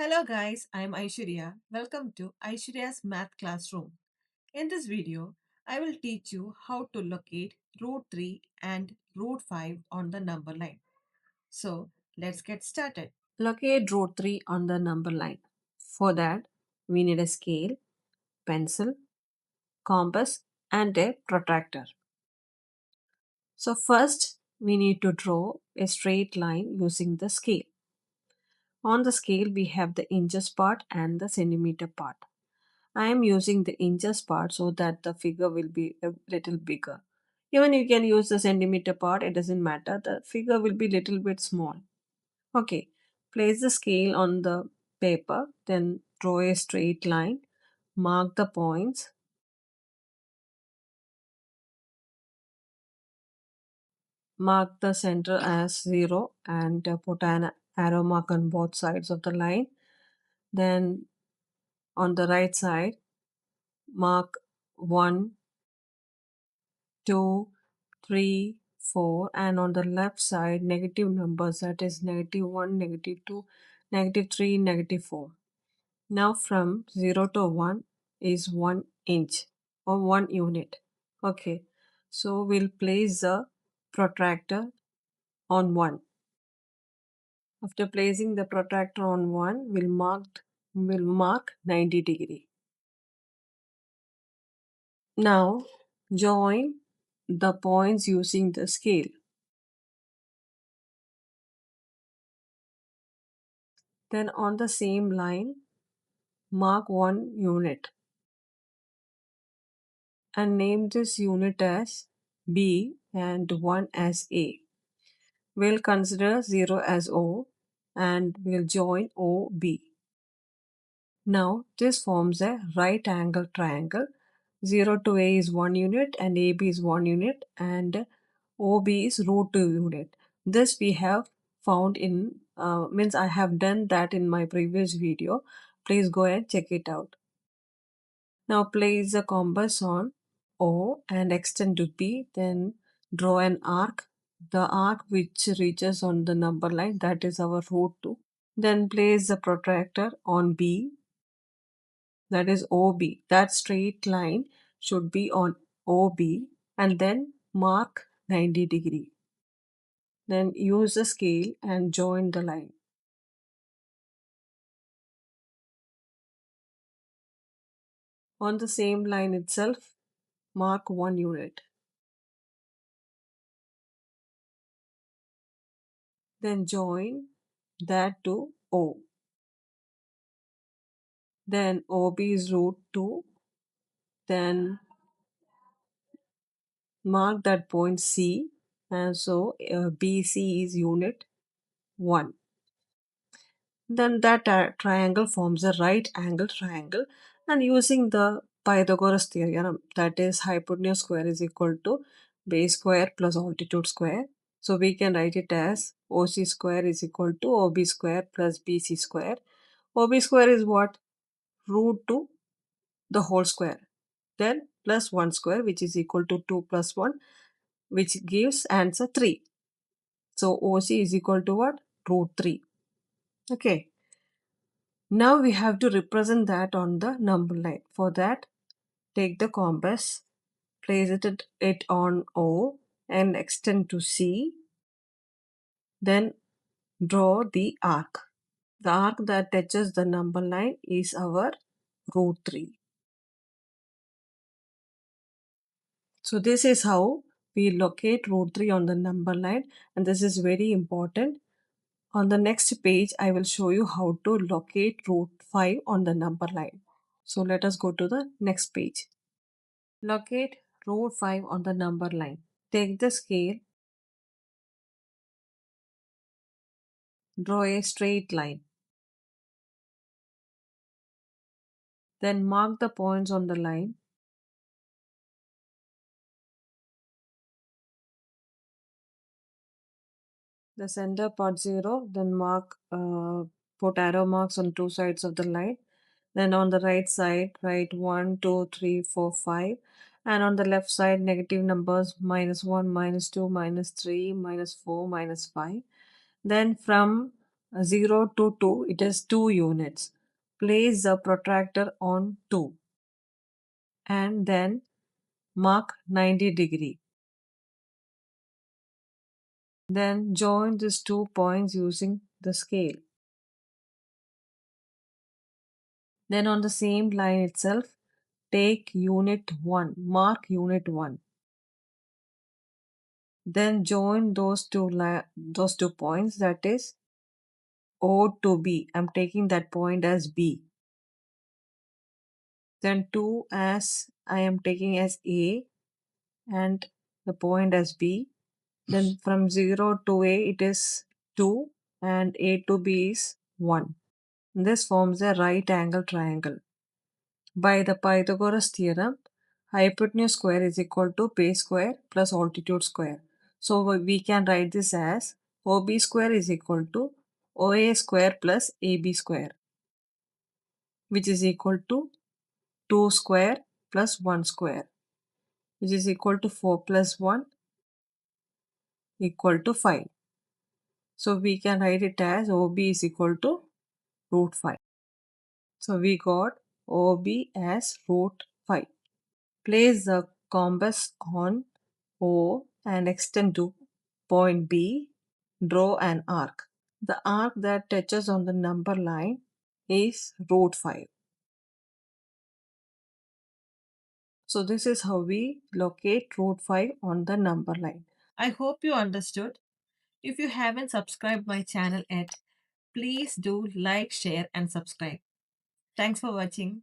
Hello guys, I am Aishwarya. Welcome to Aishwarya's Math Classroom. In this video, I will teach you how to locate root 3 and root 5 on the number line. So, let's get started. Locate root 3 on the number line. For that, we need a scale, pencil, compass and a protractor. So first, we need to draw a straight line using the scale. On the scale, we have the inches part and the centimeter part. I am using the inches part so that the figure will be a little bigger. Even you can use the centimeter part, it doesn't matter. The figure will be little bit small. Okay, place the scale on the paper, then draw a straight line, mark the points, mark the center as 0 and put an arrow mark on both sides of the line. Then on the right side, mark 1, 2, 3, 4, and on the left side negative numbers, that is -1, -2, -3, -4. Now from 0 to 1 is 1 inch or 1 unit. Okay, so we'll place the protractor on 1. After placing the protractor on 1, we'll mark 90 degree. Now join the points using the scale. Then on the same line, mark 1 unit and name this unit as B and 1 as A. We'll consider 0 as O and we'll join OB. Now this forms a right angle triangle. 0 to A is 1 unit and AB is 1 unit and OB is root 2 unit. This we have found in, means I have done that in my previous video. Please go and check it out. Now place the compass on O and extend to B, then draw an arc. The arc which reaches on the number line, that is our root 2. Then place the protractor on B, that is OB. That straight line should be on OB and then mark 90 degree. Then use the scale and join the line. On the same line itself, mark 1 unit. Then join that to O. Then OB is root 2. Then mark that point C. And so BC is unit 1. Then that triangle forms a right angle triangle. And using the Pythagoras theorem, that is hypotenuse square is equal to base square plus altitude square. So we can write it as OC square is equal to OB square plus BC square. OB square is what? Root 2 the whole square. Then plus 1 square which is equal to 2 plus 1 which gives answer 3. So OC is equal to what? Root 3. Okay. Now we have to represent that on the number line. For that, take the compass, place it on O and extend to C. Then draw the arc. The arc that touches the number line is our root 3. So this is how we locate root 3 on the number line, and this is very important. On the next page, I will show you how to locate root 5 on the number line. So let us go to the next page. Locate root 5 on the number line. Take the scale, draw a straight line. Then mark the points on the line. The center part 0, then put arrow marks on two sides of the line. Then on the right side, write 1, 2, 3, 4, 5. And on the left side, negative numbers -1, -2, -3, -4, -5. Then from 0 to 2, it is 2 units. Place the protractor on 2 and then mark 90 degree. Then join these 2 points using the scale. Then on the same line itself, take unit 1, mark unit 1. Then join those 2 points, that is O to B. I'm taking that point as B. Then 2 as I am taking as A and the point as B. Then from 0 to A it is 2 and A to B is 1. This forms a right angle triangle. By the Pythagoras theorem, hypotenuse square is equal to base square plus altitude square. So we can write this as OB square is equal to OA square plus AB square, which is equal to 2 square plus 1 square, which is equal to 4 plus 1 equal to 5. So we can write it as OB is equal to root 5. So we got OB as root 5. Place the compass on O and extend to point B. Draw an arc. The arc that touches on the number line is root 5. So this is how we locate root 5 on the number line. I hope you understood. If you haven't subscribed my channel yet, please do like, share and subscribe. Thanks for watching.